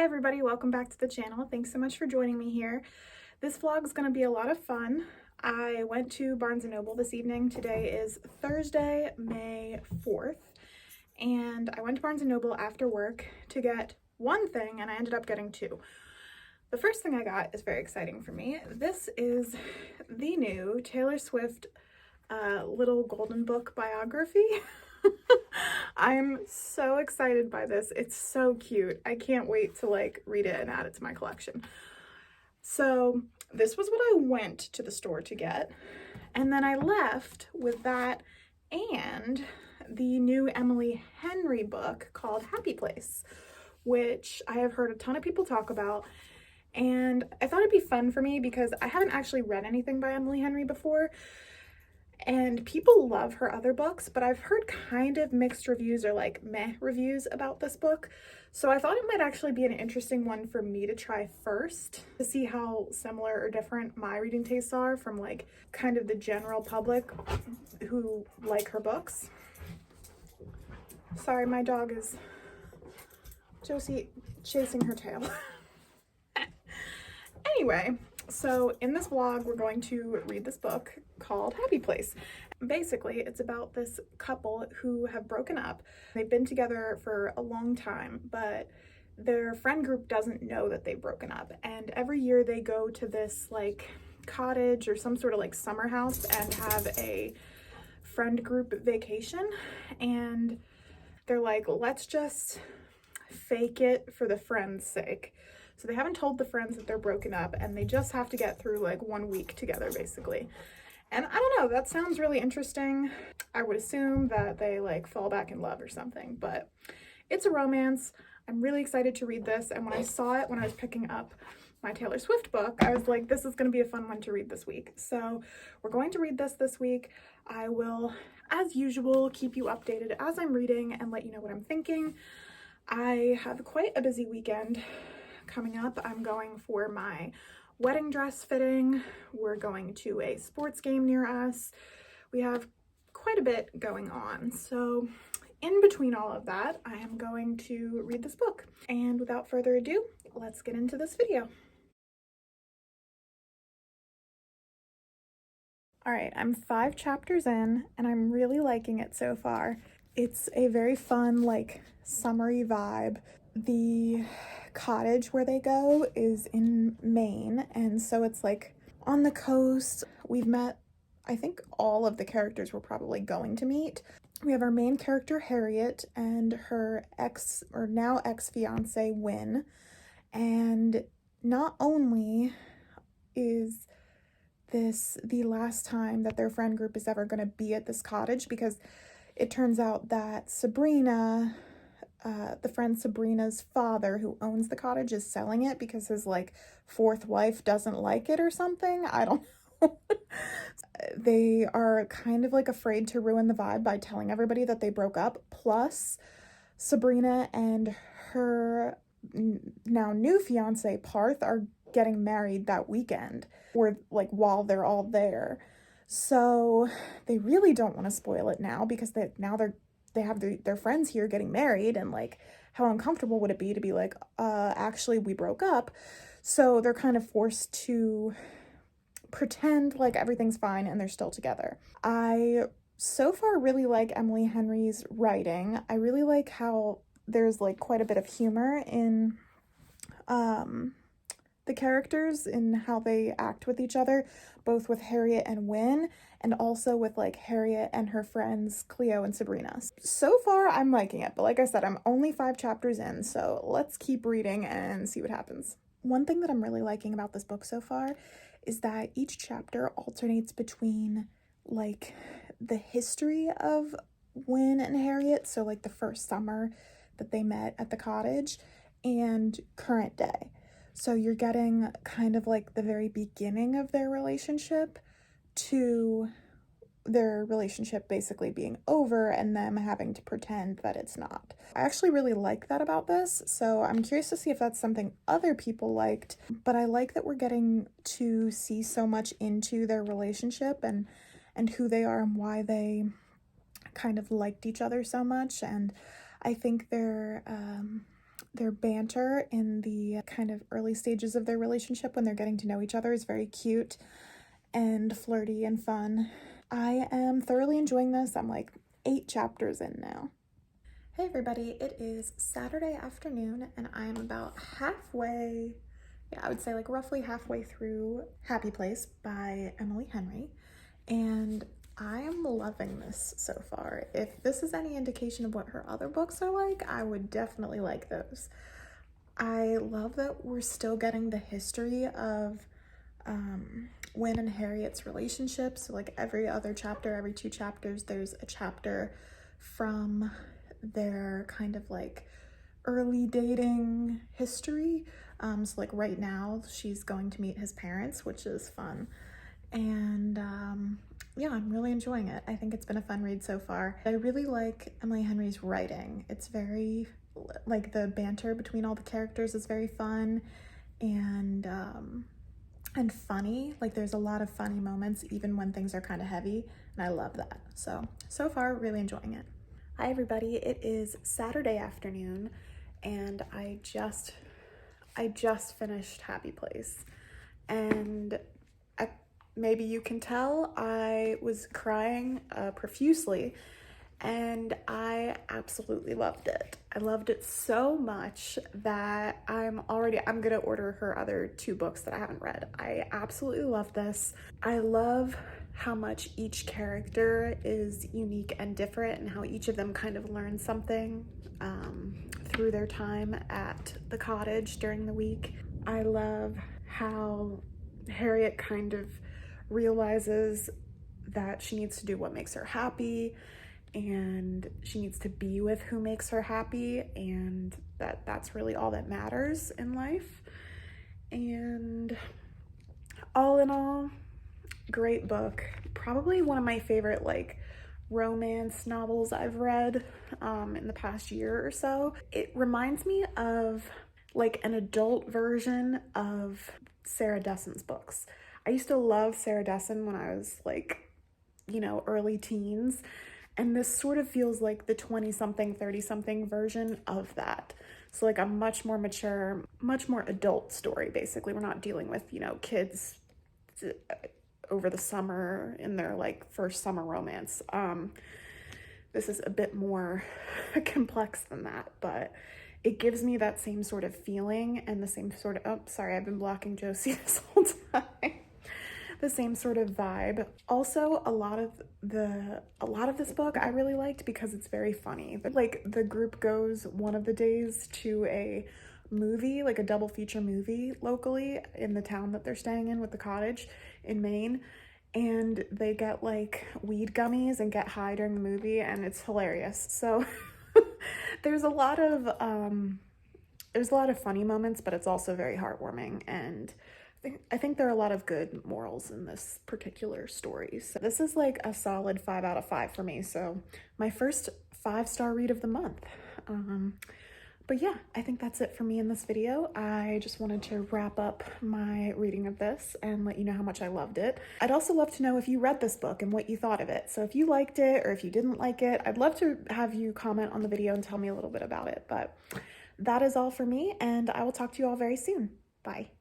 everybody, welcome back to the channel. Thanks so much for joining me here. This vlog is going to be a lot of fun. I went to Barnes & Noble this evening. Today is Thursday, May 4th, and I went to Barnes & Noble after work to get one thing, and I ended up getting two. The first thing I got is very exciting for me. This is the new Taylor Swift Little Golden Book biography. I'm so excited by this. It's so cute. I can't wait to read it and add it to my collection. So this was what I went to the store to get, and then I left with that and the new Emily Henry book called Happy Place, which I have heard a ton of people talk about, and I thought it'd be fun for me because I haven't actually read anything by Emily Henry before. And people love her other books, but I've heard kind of mixed reviews or meh reviews about this book. So I thought it might actually be an interesting one for me to try first to see how similar or different my reading tastes are from kind of the general public who like her books. Sorry, my dog is Josie chasing her tail. Anyway, so in this vlog, we're going to read this book called Happy Place. Basically, it's about this couple who have broken up. They've been together for a long time, but their friend group doesn't know that they've broken up. And every year they go to this cottage or some sort of summer house and have a friend group vacation. And they're like, let's just fake it for the friends' sake. So they haven't told the friends that they're broken up, and they just have to get through 1 week together, basically. And I don't know, that sounds really interesting. I would assume that they fall back in love or something, but it's a romance. I'm really excited to read this, and when I saw it when I was picking up my Taylor Swift book, I was like, this is going to be a fun one to read this week. So we're going to read this week. I will, as usual, keep you updated as I'm reading and let you know what I'm thinking. I have quite a busy weekend coming up. I'm going for my wedding dress fitting. We're going to a sports game near us. We have quite a bit going on. So in between all of that, I am going to read this book. And without further ado, let's get into this video. All right, I'm 5 chapters in and I'm really liking it so far. It's a very fun, summery vibe. The cottage where they go is in Maine, and so it's on the coast. We've met, I think, all of the characters we're probably going to meet. We have our main character Harriet and her ex, or now ex-fiance, Wynn. And not only is this the last time that their friend group is ever going to be at this cottage, because it turns out that Sabrina, the friend Sabrina's father, who owns the cottage, is selling it because his fourth wife doesn't like it or something. I don't know. They are kind of afraid to ruin the vibe by telling everybody that they broke up. Plus, Sabrina and her now new fiance Parth are getting married that weekend, or while they're all there. So they really don't want to spoil it now, because they have their friends here getting married, and how uncomfortable would it be to be actually we broke up. So they're kind of forced to pretend everything's fine and they're still together. I so far really like Emily Henry's writing. I really like how there's quite a bit of humor in the characters, in how they act with each other, both with Harriet and Wynn, and also with Harriet and her friends Cleo and Sabrina. So far I'm liking it, but like I said, I'm only 5 chapters in, so let's keep reading and see what happens. One thing that I'm really liking about this book so far is that each chapter alternates between the history of Wynn and Harriet, so the first summer that they met at the cottage, and current day. So you're getting kind of the very beginning of their relationship to their relationship basically being over and them having to pretend that it's not. I actually really like that about this, so I'm curious to see if that's something other people liked, but I like that we're getting to see so much into their relationship and who they are and why they kind of liked each other so much. And I think Their banter in the kind of early stages of their relationship when they're getting to know each other is very cute and flirty and fun. I am thoroughly enjoying this. I'm like 8 chapters in now. Hey everybody, it is Saturday afternoon and I am about halfway, I would say like roughly halfway through Happy Place by Emily Henry, and I am loving this so far. If this is any indication of what her other books are like, I would definitely like those. I love that we're still getting the history of Wynne and Harriet's relationship. So like every other chapter, every 2 chapters, there's a chapter from their kind of like early dating history. So like right now she's going to meet his parents, which is fun. And yeah, I'm really enjoying it. I think it's been a fun read so far. I really like Emily Henry's writing. It's very, like the banter between all the characters is very fun and funny. Like there's a lot of funny moments even when things are kind of heavy, and I love that. So far, really enjoying it. Hi everybody, it is Saturday afternoon and I just finished Happy Place, and maybe you can tell I was crying profusely, and I absolutely loved it. I loved it so much that I'm gonna order her other 2 books that I haven't read. I absolutely love this. I love how much each character is unique and different, and how each of them kind of learn something through their time at the cottage during the week. I love how Harriet kind of realizes that she needs to do what makes her happy, and she needs to be with who makes her happy, and that's really all that matters in life. And all in all, great book. Probably one of my favorite like romance novels I've read in the past year or so. It reminds me of like an adult version of Sarah Dessen's books. I used to love Sarah Dessen when I was like, early teens. And this sort of feels like the 20-something, 30-something version of that. So like a much more mature, much more adult story, basically. We're not dealing with, kids over the summer in their like first summer romance. This is a bit more complex than that, but it gives me that same sort of feeling and the same sort of, oh, sorry, I've been blocking Josie this whole time. The same sort of vibe. Also, a lot of this book I really liked because it's very funny. But like the group goes one of the days to a movie, like a double feature movie locally in the town that they're staying in with the cottage in Maine, and they get like weed gummies and get high during the movie, and it's hilarious. So there's a lot of funny moments, but it's also very heartwarming, and I think there are a lot of good morals in this particular story. So this is like a solid 5 out of 5 for me. So my first 5-star read of the month. But yeah, I think that's it for me in this video. I just wanted to wrap up my reading of this and let you know how much I loved it. I'd also love to know if you read this book and what you thought of it. So if you liked it or if you didn't like it, I'd love to have you comment on the video and tell me a little bit about it. But that is all for me, and I will talk to you all very soon. Bye.